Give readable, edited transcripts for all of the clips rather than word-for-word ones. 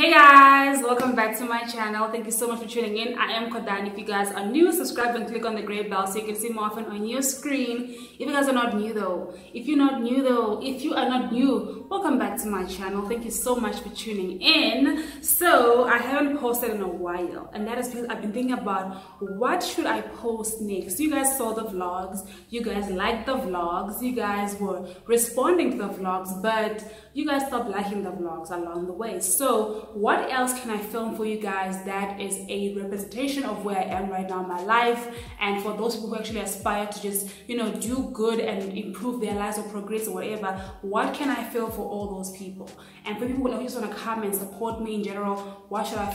Hey guys, welcome back to my channel. Thank you so much for tuning in. I am Kaale. If you guys are new, subscribe and click on the gray bell so you can see more often on your screen. If you guys are not new though, if you are not new, welcome back to my channel. Thank you so much for tuning in. So I haven't posted in a while, and that is because I've been thinking about what should I post next. You guys saw the vlogs, you guys liked the vlogs, you guys were responding to the vlogs, but you guys stopped liking the vlogs along the way. So what else can I film for you guys that is a representation of where I am right now in my life, and for those people who actually aspire to just, you know, do good and improve their lives or progress or whatever? What can I film for all those people? And for people who just want to come and support me in general, what should I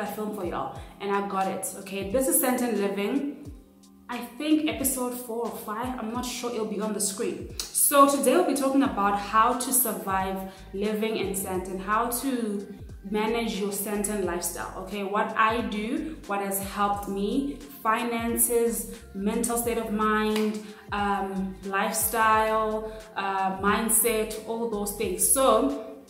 film for y'all? And I got it. Okay, this is Sandton living. I think episode 4 or 5, I'm not sure, it'll be on the screen. So today we'll be talking about how to survive living in Sandton, how to manage your Sandton lifestyle. Okay, what I do, what has helped me, finances, mental state of mind, lifestyle, mindset, all those things. So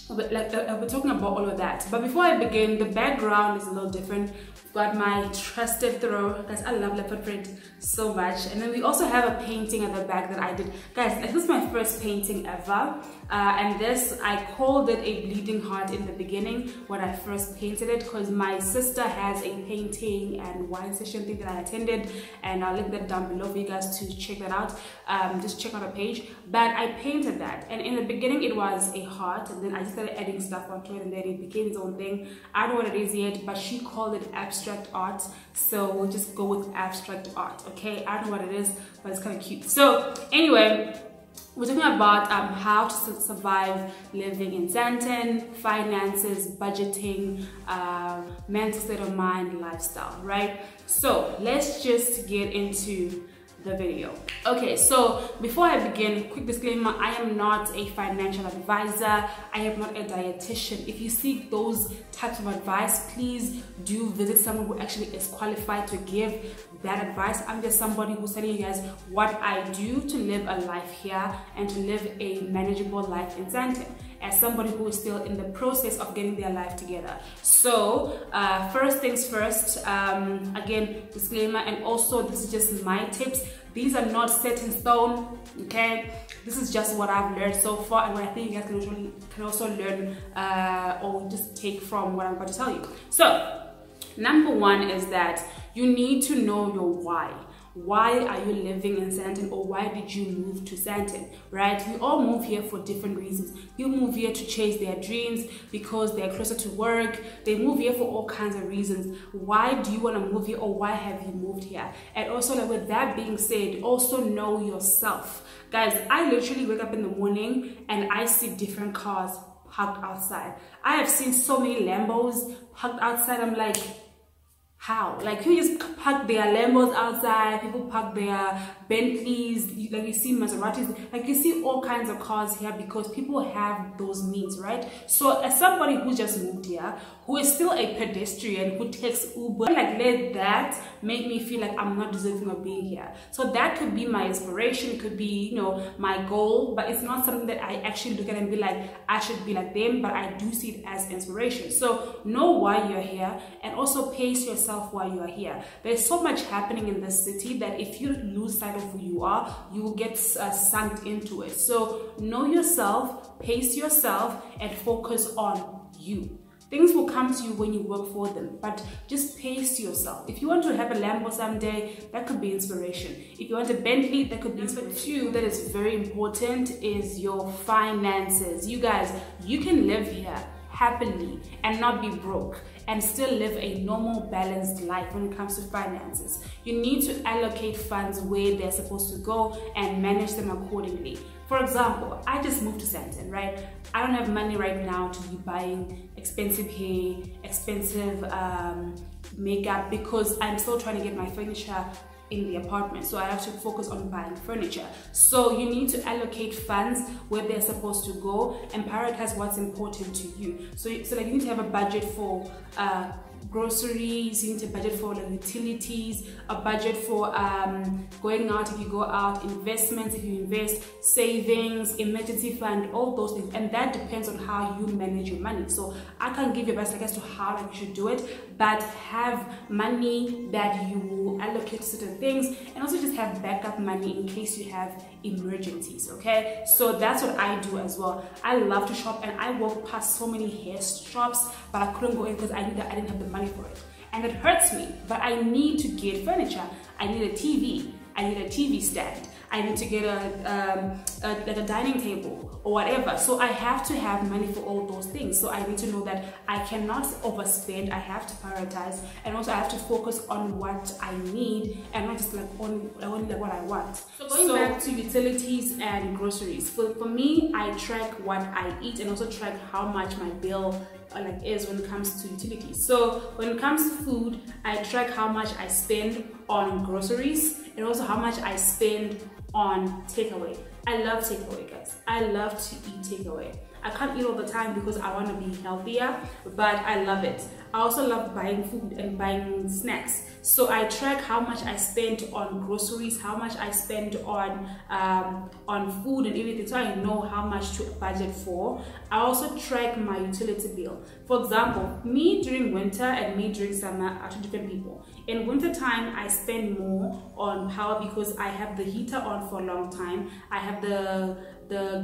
we're talking about all of that. But before I begin, the background is a little different. Got my trusted throw, guys. I love leopard print so much. And then we also have a painting at the back that I did, guys. This is my first painting ever, and this, I called it a bleeding heart in the beginning when I first painted it, because my sister has a painting and wine session thing that I attended, and I'll link that down below for you guys to check that out. Just check out her page. But I painted that, and in the beginning it was a heart, and then I just started adding stuff onto it, and then it became its own thing. I don't know what it is yet, but she called it abstract art, so we'll just go with abstract art. Okay, I don't know what it is, but it's kind of cute. So anyway, we're talking about how to survive living in Sandton, finances, budgeting, mental state of mind, lifestyle, right? So let's just get into the video. Okay, so before I begin, quick disclaimer: I am not a financial advisor, I am not a dietitian. If you seek those types of advice, please do visit someone who actually is qualified to give that advice. I'm just somebody who's telling you guys what I do to live a life here and to live a manageable life in Sandton, as somebody who is still in the process of getting their life together. So first things first, again, disclaimer, and also this is just my tips. These are not set in stone, okay? This is just what I've learned so far, and what I think you guys can also learn or just take from what I'm about to tell you. So number one is that you need to know your why. Why are you living in Sandton, or why did you move to Sandton, right? We all move here for different reasons. People move here to chase their dreams because they're closer to work. They move here for all kinds of reasons. Why do you want to move here, or why have you moved here? And also, like, with that being said, also know yourself. Guys, I literally wake up in the morning and I see different cars parked outside. I have seen so many Lambos parked outside. I'm like, how? Like, you just park their Lambos outside, people park their Bentleys, like you see Maseratis, like you see all kinds of cars here because people have those means, right? So as somebody who just moved here, who is still a pedestrian, who takes Uber, like, let that make me feel like I'm not deserving of being here. So that could be my inspiration, it could be, you know, my goal, but it's not something that I actually look at and be like, I should be like them, but I do see it as inspiration. So know why you're here, and also pace yourself while you are here. There's so much happening in this city that if you lose sight of who you are, you will get sunk into it. So know yourself, pace yourself, and focus on you. Things will come to you when you work for them, but just pace yourself. If you want to have a Lambo someday, that could be inspiration. If you want a Bentley, that could be inspiration. Two, that is very important, is your finances. You guys, you can live here happily and not be broke and still live a normal, balanced life when it comes to finances. You need to allocate funds where they're supposed to go and manage them accordingly. For example, I just moved to Sandton, right? I don't have money right now to be buying expensive hair, expensive makeup, because I'm still trying to get my furniture in the apartment, so I have to focus on buying furniture. So you need to allocate funds where they're supposed to go and prioritize what's important to you. So like, you need to have a budget for groceries, you need to budget for like utilities, a budget for going out if you go out, investments if you invest, savings, emergency fund, all those things. And that depends on how you manage your money. So I can't give you advice as to how like you should do it, but have money that you will allocate to certain things, and also just have backup money in case you have emergencies. Okay, so that's what I do as well. I love to shop, and I walked past so many hair shops, but I couldn't go in because I didn't have the money for it, and it hurts me. But I need to get furniture. I need a TV. I need a TV stand. I need to get like a dining table or whatever. So I have to have money for all those things. So I need to know that I cannot overspend. I have to prioritize, and also I have to focus on what I need and not just like only like what I want. So going back to utilities and groceries, for me, I track what I eat and also track how much my bill like is when it comes to utilities. So when it comes to food, I track how much I spend on groceries and also how much I spend on takeaway. I love takeaway, guys. I love to eat takeaway. I can't eat all the time because I want to be healthier, but I love it. I also love buying food and buying snacks. So I track how much I spend on groceries, how much I spend on food and everything, so I know how much to budget for. I also track my utility bill. For example, me during winter and me during summer are two different people. In winter time, I spend more on power because I have the heater on for a long time. I have the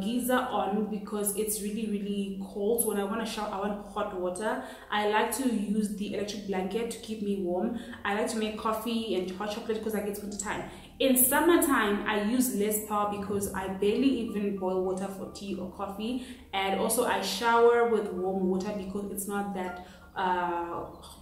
geyser on because it's really cold. So when I want to shower, I want hot water. I like to use the electric blanket to keep me warm. I like to make coffee and hot chocolate because I get winter time. In summertime, I use less power because I barely even boil water for tea or coffee, and also I shower with warm water because it's not that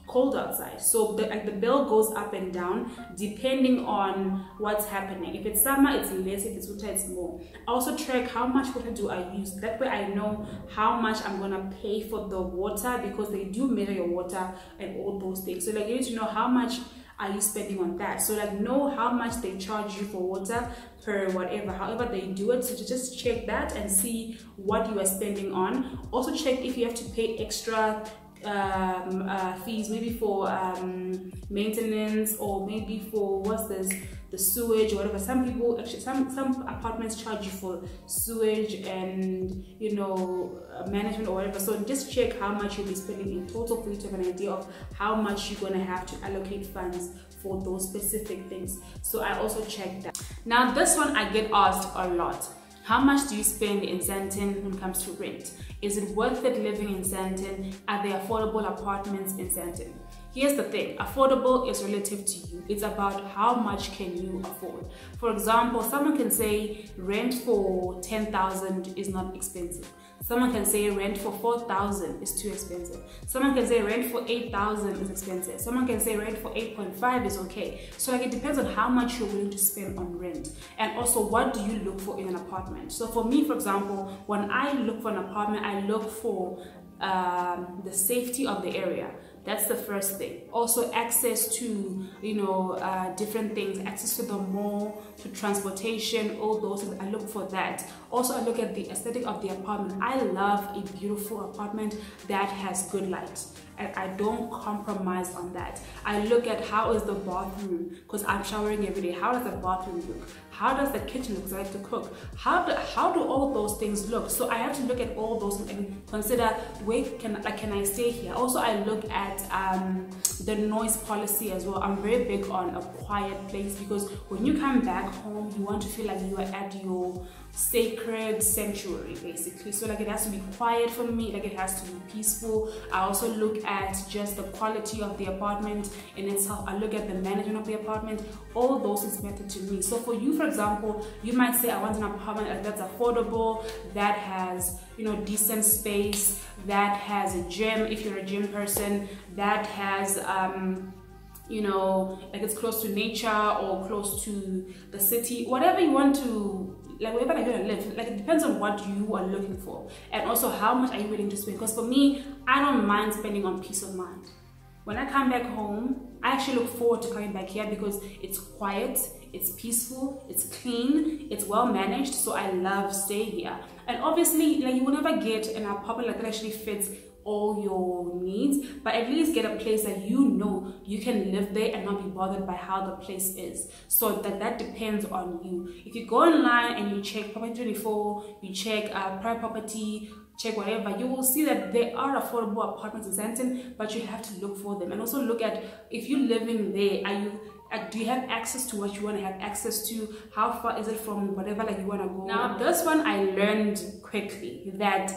cold outside. So the bill goes up and down depending on what's happening. If it's summer, it's less. If it's winter, it's more. I also track how much water do I use. That way I know how much I'm gonna pay for the water, because they do measure your water and all those things. So like you need to know how much are you spending on that. So like know how much they charge you for water per whatever, however they do it. So to just check that and see what you are spending on. Also check if you have to pay extra fees, maybe for maintenance, or maybe for the sewage or whatever. Some people actually, some apartments charge you for sewage and management or whatever. So just check how much you'll be spending in total for you to have an idea of how much you're going to have to allocate funds for those specific things. So I also check that. Now this one I get asked a lot. How much do you spend in Sandton when it comes to rent? Is it worth it living in Sandton? Are there affordable apartments in Sandton? Here's the thing, affordable is relative to you. It's about how much can you afford. For example, someone can say rent for 10,000 is not expensive. Someone can say rent for 4,000 is too expensive. Someone can say rent for 8,000 is expensive. Someone can say rent for 8.5 is okay. So like it depends on how much you're willing to spend on rent, and also what do you look for in an apartment. So for me, for example, when I look for an apartment, I look for the safety of the area. That's the first thing. Also access to different things, access to the mall, to transportation, all those things. I look for that. Also I look at the aesthetic of the apartment. I love a beautiful apartment that has good light, and I don't compromise on that. I look at how is the bathroom, because I'm showering every day. How does the bathroom look? How does the kitchen look, because I like to cook? How do all those things look? So I have to look at all those and consider, where can I stay here? Also I look at the noise policy as well. I'm very big on a quiet place, because when you come back home, you want to feel like you are at your sacred sanctuary, basically. So like it has to be quiet for me, like it has to be peaceful. I also look at just the quality of the apartment in itself. I look at the management of the apartment. All those things matter to me. So for you, for example, you might say I want an apartment that's affordable, that has decent space, that has a gym if you're a gym person, that has like it's close to nature or close to the city, whatever you want to, like wherever you're gonna live. Like it depends on what you are looking for, and also how much are you willing to spend. Because for me, I don't mind spending on peace of mind. When I come back home, I actually look forward to coming back here because it's quiet, it's peaceful, it's clean, it's well managed. So I love staying here. And obviously, like you will never get an apartment like that actually fits all your needs, but at least get a place that you know you can live there and not be bothered by how the place is. So that depends on you. If you go online and you check Property 24, you check private property, check whatever, you will see that there are affordable apartments in Sandton, but you have to look for them. And also look at, if you're living there, do you have access to what you want to have access to? How far is it from whatever like you want to go? Now this one I learned quickly, that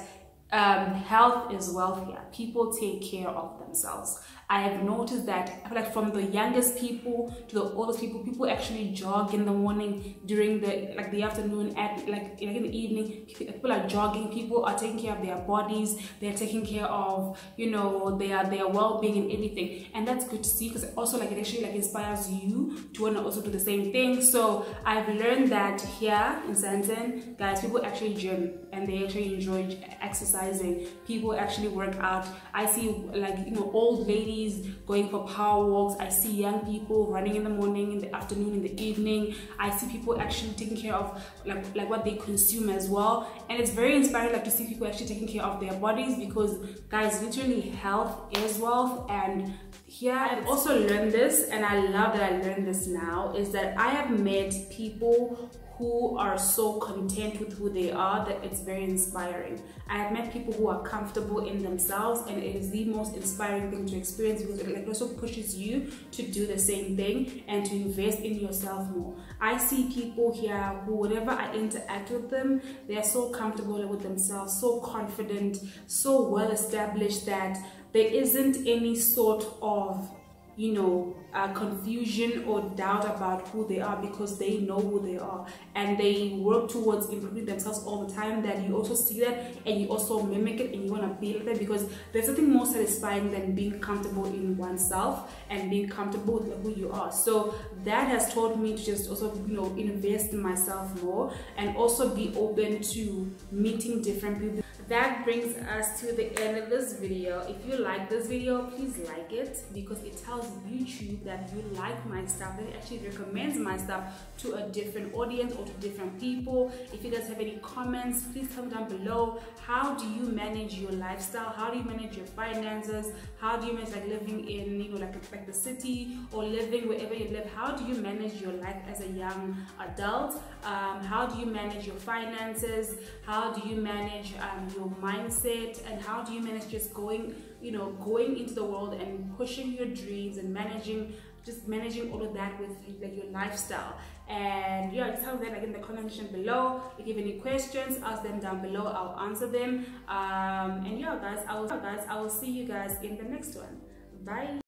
health is wealth here. People take care of themselves. I have noticed that, like, from the youngest people to the oldest people, people actually jog in the morning, during the afternoon, at like in the evening. People are jogging. People are taking care of their bodies. They're taking care of, you know, their well-being and everything, and that's good to see, because also like it actually like inspires you to want to also do the same thing. So I've learned that here in Sandton, guys, people actually gym and they actually enjoy exercising. People actually work out. I see, like, you know, old ladies going for power walks. I see young people running in the morning, in the afternoon, in the evening. I see people actually taking care of like what they consume as well, and it's very inspiring, like, to see people actually taking care of their bodies, because guys, literally health is wealth. And here I've also learned this, and I love that I learned this now, is that I have met people who are so content with who they are that it's very inspiring. I have met people who are comfortable in themselves, and it is the most inspiring thing to experience, because it also pushes you to do the same thing and to invest in yourself more. I see people here who, whenever I interact with them, they are so comfortable with themselves, so confident, so well established, that there isn't any sort of, you know, confusion or doubt about who they are, because they know who they are and they work towards improving themselves all the time. That you also see that and you also mimic it and you want to be like that, because there's nothing more satisfying than being comfortable in oneself and being comfortable with who you are. So that has taught me to just also, you know, invest in myself more and also be open to meeting different people. That brings us to the end of this video. If you like this video, please like it, because it tells YouTube that you like my stuff, that it actually recommends my stuff to a different audience or to different people. If you guys have any comments, please tell me down below. How do you manage your lifestyle? How do you manage your finances? How do you manage, like, living in, you know, like the city, or living wherever you live? How do you manage your life as a young adult? How do you manage your finances? How do you manage your mindset? And how do you manage just going into the world and pushing your dreams and managing all of that with, like, your lifestyle? And yeah, tell me that, like, in the comment section below. If you have any questions, ask them down below. I'll answer them. And yeah, guys, I will see you guys in the next one. Bye.